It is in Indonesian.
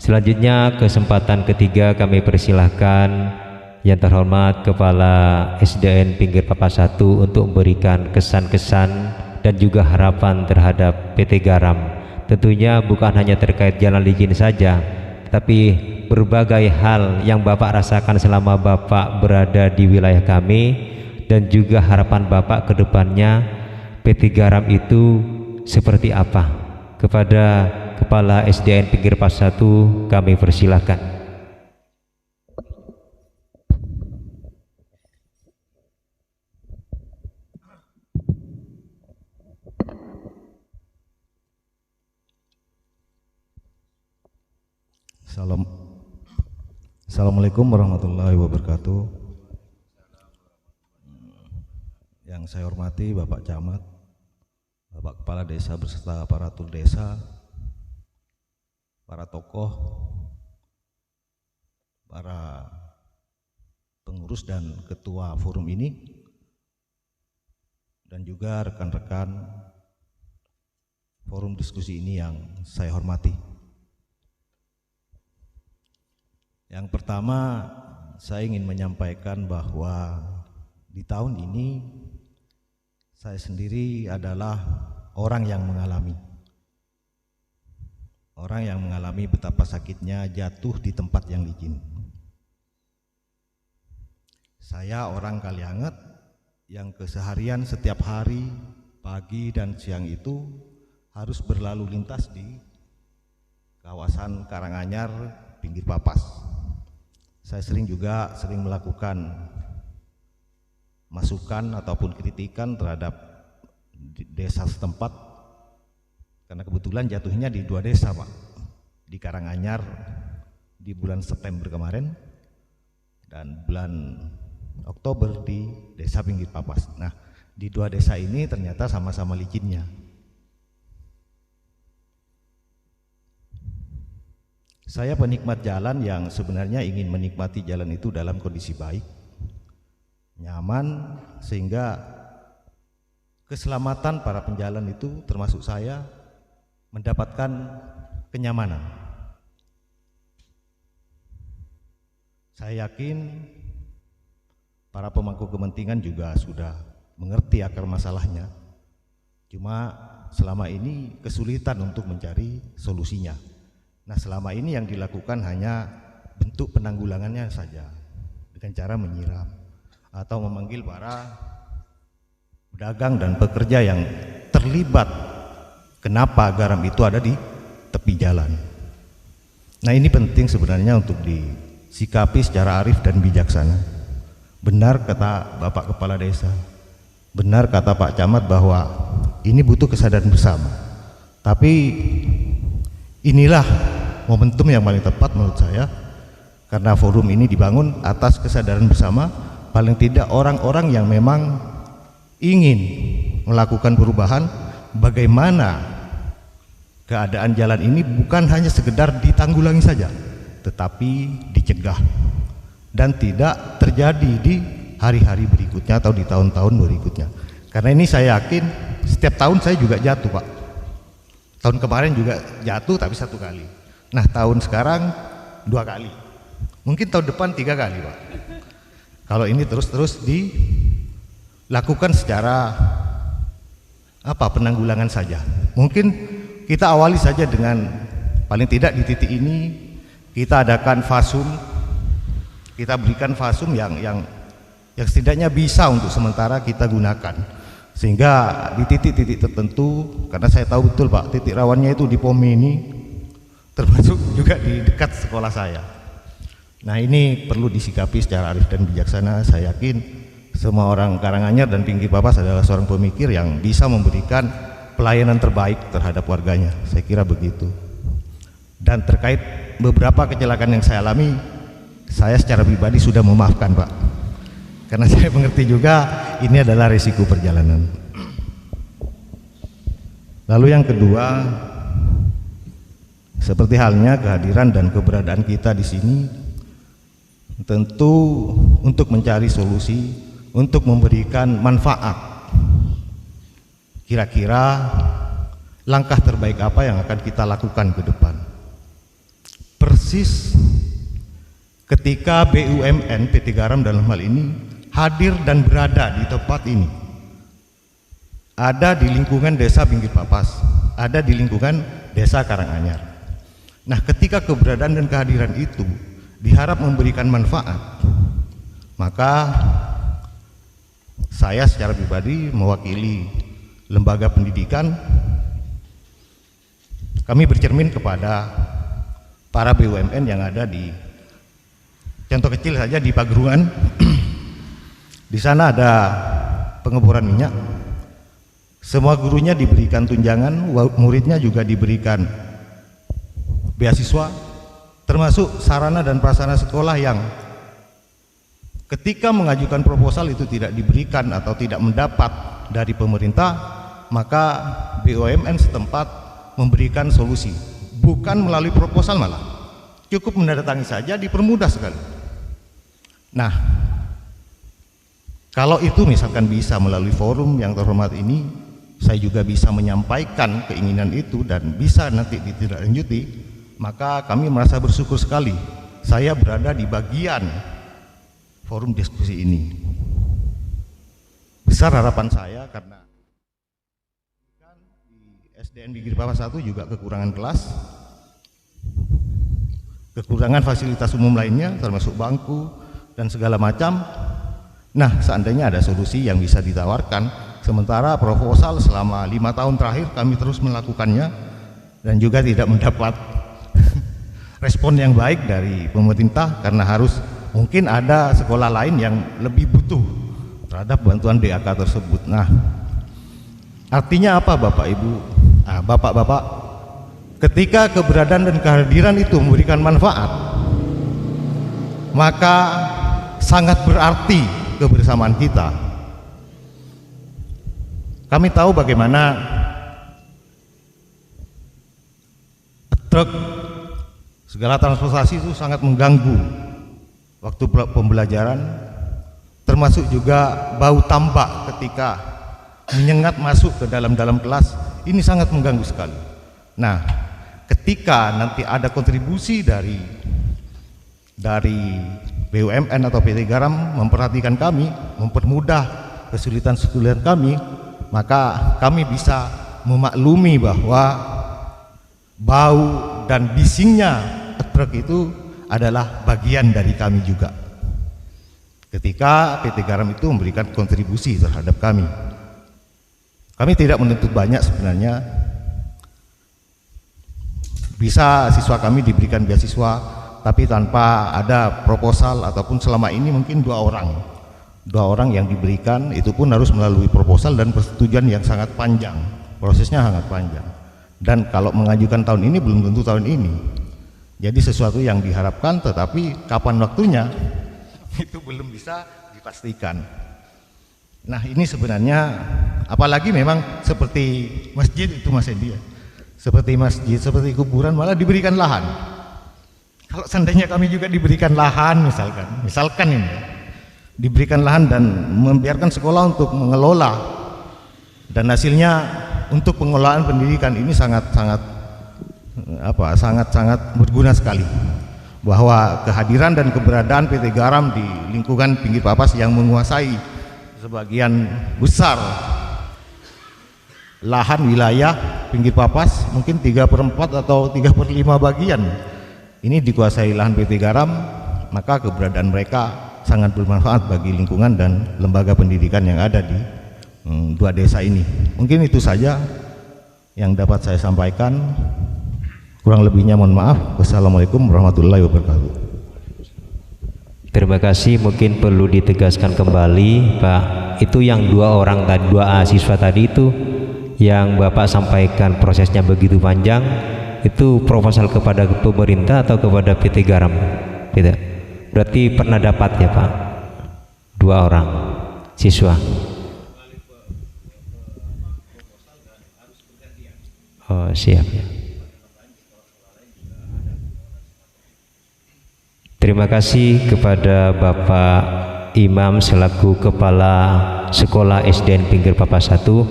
Selanjutnya kesempatan ketiga kami persilahkan yang terhormat Kepala SDN Pinggir Papas 1 untuk memberikan kesan-kesan dan juga harapan terhadap PT Garam. Tentunya bukan hanya terkait jalan licin saja, tapi berbagai hal yang Bapak rasakan selama Bapak berada di wilayah kami, dan juga harapan Bapak ke depannya PT Garam itu seperti apa. Kepada Kepala SDN Pinggir Papas 1 kami persilahkan. Assalamualaikum warahmatullahi wabarakatuh. Yang saya hormati Bapak Camat, Bapak Kepala Desa beserta aparatur desa, para tokoh, para pengurus dan ketua forum ini, dan juga rekan-rekan forum diskusi ini yang saya hormati. Yang pertama, saya ingin menyampaikan bahwa di tahun ini saya sendiri adalah orang yang mengalami betapa sakitnya jatuh di tempat yang licin. Saya orang Kalianget yang keseharian setiap hari, pagi dan siang itu harus berlalu lintas di kawasan Karanganyar, Pinggir Papas. Saya sering melakukan masukan ataupun kritikan terhadap desa setempat, karena kebetulan jatuhnya di dua desa, Pak, di Karanganyar di bulan September kemarin dan bulan Oktober di desa Pinggir Papas. Nah, di dua desa ini ternyata sama-sama licinnya. Saya penikmat jalan yang sebenarnya ingin menikmati jalan itu dalam kondisi baik, nyaman, sehingga keselamatan para penjalan itu termasuk saya mendapatkan kenyamanan. Saya yakin para pemangku kepentingan juga sudah mengerti akar masalahnya, cuma selama ini kesulitan untuk mencari solusinya. Nah, selama ini yang dilakukan hanya bentuk penanggulangannya saja, dengan cara menyiram atau memanggil para pedagang dan pekerja yang terlibat kenapa garam itu ada di tepi jalan. Nah, ini penting sebenarnya untuk disikapi secara arif dan bijaksana. Benar kata Bapak Kepala Desa, benar kata Pak Camat bahwa ini butuh kesadaran bersama. Tapi inilah momentum yang paling tepat menurut saya, karena forum ini dibangun atas kesadaran bersama, paling tidak orang-orang yang memang ingin melakukan perubahan, bagaimana keadaan jalan ini bukan hanya sekedar ditanggulangi saja, tetapi dicegah dan tidak terjadi di hari-hari berikutnya atau di tahun-tahun berikutnya. Karena ini saya yakin setiap tahun saya juga jatuh, Pak. Tahun kemarin juga jatuh tapi 1 kali. Nah, tahun sekarang 2 kali. Mungkin tahun depan 3 kali, Pak. Kalau ini terus-terus dilakukan secara penanggulangan saja. Mungkin kita awali saja dengan paling tidak di titik ini kita adakan fasum, kita berikan fasum yang setidaknya bisa untuk sementara kita gunakan, sehingga di titik-titik tertentu, karena saya tahu betul, Pak, titik rawannya itu di POM ini, termasuk juga di dekat sekolah saya. Nah, ini perlu disikapi secara arif dan bijaksana. Saya yakin semua orang Karanganyar dan Pinggir Papas adalah seorang pemikir yang bisa memberikan pelayanan terbaik terhadap warganya. Saya kira begitu. Dan terkait beberapa kecelakaan yang saya alami, saya secara pribadi sudah memaafkan, Pak, karena saya mengerti juga ini adalah risiko perjalanan. Lalu yang kedua, seperti halnya kehadiran dan keberadaan kita di sini tentu untuk mencari solusi, untuk memberikan manfaat. Kira-kira langkah terbaik apa yang akan kita lakukan ke depan? persis ketika BUMN PT Garam dalam hal ini hadir dan berada di tempat ini. Ada di lingkungan desa Pinggir Papas, ada di lingkungan desa Karanganyar. Nah, ketika keberadaan dan kehadiran itu diharap memberikan manfaat, maka saya secara pribadi mewakili lembaga pendidikan, kami bercermin kepada para BUMN yang ada di, contoh kecil saja di Pagerungan. Di sana ada pengeboran minyak. Semua gurunya diberikan tunjangan, muridnya juga diberikan beasiswa, termasuk sarana dan prasarana sekolah yang ketika mengajukan proposal itu tidak diberikan atau tidak mendapat dari pemerintah, maka BUMN setempat memberikan solusi, bukan melalui proposal, malah cukup menandatangani saja, dipermudah sekali. Nah, kalau itu misalkan bisa melalui forum yang terhormat ini, saya juga bisa menyampaikan keinginan itu dan bisa nanti ditindaklanjuti, maka kami merasa bersyukur sekali saya berada di bagian forum diskusi ini. Besar harapan saya karena di SDN Pinggir Papas 1 juga kekurangan kelas, kekurangan fasilitas umum lainnya termasuk bangku dan segala macam. Nah, seandainya ada solusi yang bisa ditawarkan, sementara proposal selama 5 tahun terakhir kami terus melakukannya dan juga tidak mendapat respon yang baik dari pemerintah, karena harus mungkin ada sekolah lain yang lebih butuh terhadap bantuan DAK tersebut. Nah, artinya apa Bapak Ibu? Nah, Bapak-Bapak, ketika keberadaan dan kehadiran itu memberikan manfaat, maka sangat berarti kebersamaan kita. Kami tahu bagaimana truk, segala transportasi itu sangat mengganggu waktu pembelajaran, termasuk juga bau tambak ketika menyengat masuk ke dalam kelas, ini sangat mengganggu sekali. Nah, ketika nanti ada kontribusi dari BUMN atau PT Garam memperhatikan kami, mempermudah kesulitan kami, maka kami bisa memaklumi bahwa bau dan bisingnya truk itu adalah bagian dari kami juga. Ketika PT Garam itu memberikan kontribusi terhadap kami, kami tidak menuntut banyak sebenarnya. Bisa siswa kami diberikan beasiswa, tapi tanpa ada proposal, ataupun selama ini mungkin dua orang yang diberikan, itu pun harus melalui proposal dan persetujuan yang sangat panjang, prosesnya sangat panjang, dan kalau mengajukan tahun ini belum tentu tahun ini. Jadi sesuatu yang diharapkan, tetapi kapan waktunya itu belum bisa dipastikan. Nah, ini sebenarnya apalagi memang seperti masjid itu Mas Endi, seperti masjid, seperti kuburan, malah diberikan lahan. Kalau seandainya kami juga diberikan lahan, misalkan ini diberikan lahan dan membiarkan sekolah untuk mengelola, dan hasilnya untuk pengelolaan pendidikan, ini sangat berguna sekali. Bahwa kehadiran dan keberadaan PT Garam di lingkungan Pinggir Papas yang menguasai sebagian besar lahan wilayah Pinggir Papas, mungkin 3/4 atau 3/5 bagian ini dikuasai lahan PT Garam, maka keberadaan mereka sangat bermanfaat bagi lingkungan dan lembaga pendidikan yang ada di dua desa ini. Mungkin itu saja yang dapat saya sampaikan. Kurang lebihnya mohon maaf. Wassalamualaikum warahmatullahi wabarakatuh. Terima kasih. Mungkin perlu ditegaskan kembali Pak, itu yang dua siswa tadi itu yang Bapak sampaikan prosesnya begitu panjang, itu proposal kepada pemerintah atau kepada PT Garam? Tidak. Berarti pernah dapat ya Pak, 2 orang siswa. Oh siap ya. Terima kasih kepada Bapak Imam selaku Kepala Sekolah SDN Pinggir Papas 1.